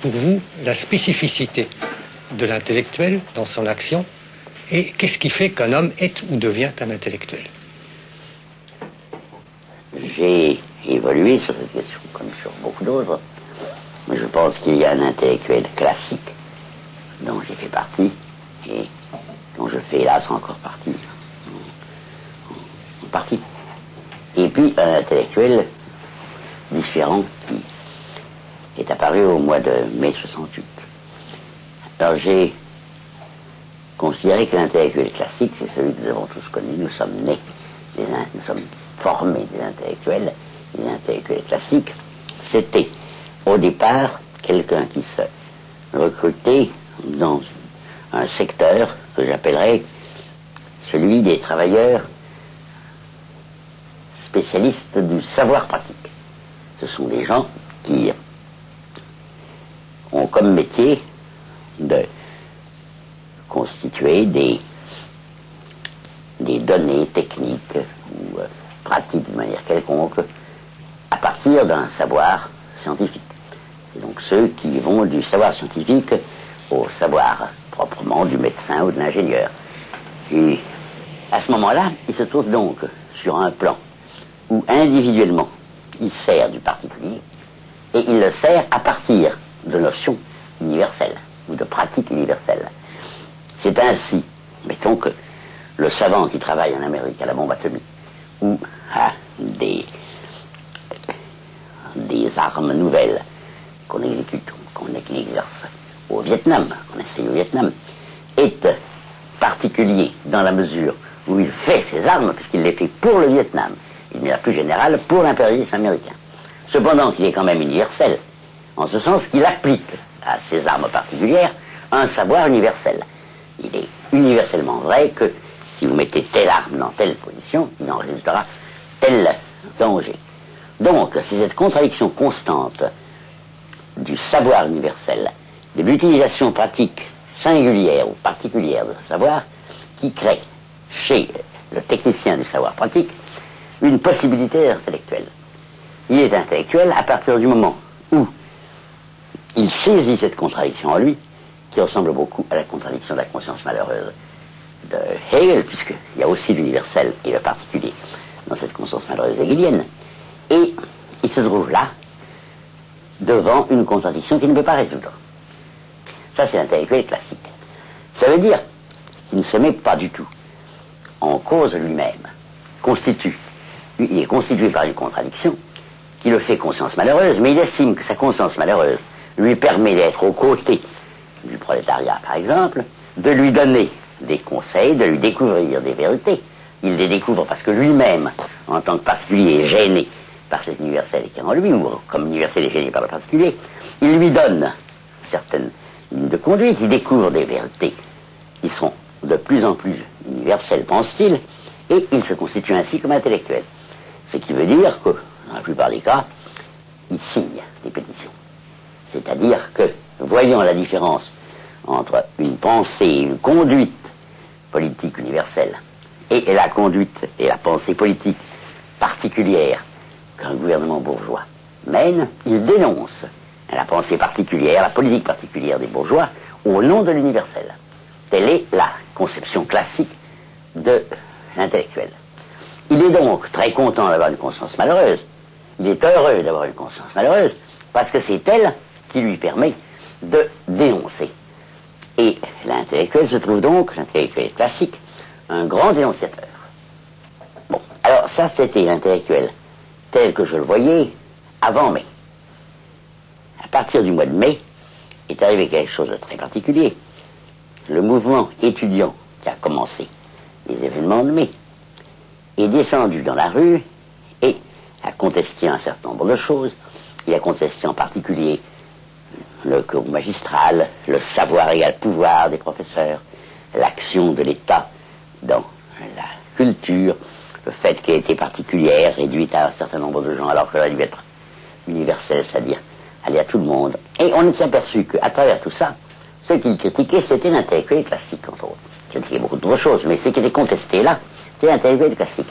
pour vous la spécificité de l'intellectuel dans son action et qu'est-ce qui fait qu'un homme est ou devient un intellectuel? J'ai évolué sur cette question comme sur beaucoup d'autres, mais je pense qu'il y a un intellectuel classique dont j'ai fait partie et dont je fais hélas encore partie en partie. Et puis un intellectuel différent qui est apparu au mois de mai 68. Alors j'ai considéré que l'intellectuel classique, c'est celui que nous avons tous connu. Nous sommes nés, nous sommes formés des intellectuels. Les intellectuels classiques, c'était au départ quelqu'un qui se recrutait dans un secteur que j'appellerais celui des travailleurs spécialistes du savoir pratique. Ce sont des gens qui ont comme métier de constituer des données techniques ou pratiques de manière quelconque à partir d'un savoir scientifique. C'est donc ceux qui vont du savoir scientifique au savoir proprement du médecin ou de l'ingénieur. Et à ce moment-là, il se trouve donc sur un plan où individuellement il sert du particulier et il le sert à partir de notions universelles ou de pratiques universelles. C'est ainsi, mettons que le savant qui travaille en Amérique à la bombe atomique ou à des armes nouvelles qu'on exécute, qu'on exerce au Vietnam, qu'on essaye au Vietnam, est particulier dans la mesure où il fait ses armes, puisqu'il les fait pour le Vietnam, et de manière plus générale pour l'impérialisme américain. Cependant qu'il est quand même universel, en ce sens qu'il applique à ces armes particulières un savoir universel. Il est universellement vrai que si vous mettez telle arme dans telle position, il en résultera tel danger. Donc, c'est cette contradiction constante du savoir universel, de l'utilisation pratique singulière ou particulière de ce savoir, qui crée chez le technicien du savoir pratique une possibilité intellectuelle. Il est intellectuel à partir du moment où il saisit cette contradiction en lui, qui ressemble beaucoup à la contradiction de la conscience malheureuse de Hegel, puisqu'il y a aussi l'universel et le particulier dans cette conscience malheureuse hegelienne. Et il se trouve là, devant une contradiction qu'il ne peut pas résoudre. Ça, c'est l'intellectuel classique. Ça veut dire qu'il ne se met pas du tout en cause lui-même. Il est constitué par une contradiction qui le fait conscience malheureuse, mais il estime que sa conscience malheureuse lui permet d'être aux côtés du prolétariat, par exemple, de lui donner des conseils, de lui découvrir des vérités. Il les découvre parce que lui-même, en tant que particulier, est gêné par cet universel qui est en lui, ou comme l'universel est gêné par le particulier. Il lui donne certaines lignes de conduite, il découvre des vérités qui sont de plus en plus universelles, pense-t-il, et il se constitue ainsi comme intellectuel. Ce qui veut dire que, dans la plupart des cas, il signe des pétitions. C'est-à-dire que, voyant la différence entre une pensée, une conduite politique universelle, et la conduite et la pensée politique particulière qu'un gouvernement bourgeois mène, il dénonce la pensée particulière, la politique particulière des bourgeois au nom de l'universel. Telle est la conception classique de l'intellectuel. Il est donc très content d'avoir une conscience malheureuse. Il est heureux d'avoir une conscience malheureuse parce que c'est elle qui lui permet de dénoncer. Et l'intellectuel se trouve donc, l'intellectuel classique, un grand dénonciateur. Bon, alors ça c'était l'intellectuel tel que je le voyais avant mai. À partir du mois de mai est arrivé quelque chose de très particulier. Le mouvement étudiant qui a commencé les événements de mai est descendu dans la rue et a contesté un certain nombre de choses. Il a contesté en particulier le cours magistral, le savoir égal pouvoir des professeurs, l'action de l'État dans la culture, le fait qu'elle était particulière, réduite à un certain nombre de gens, alors qu'elle a dû être universelle, c'est-à-dire aller à tout le monde. Et on s'est aperçu qu'à travers tout ça, ce qu'il critiquait, c'était l'intellectuel classique, entre autres. Il critiquait beaucoup d'autres choses, mais ce qui était contesté là, c'était l'intellectuel classique.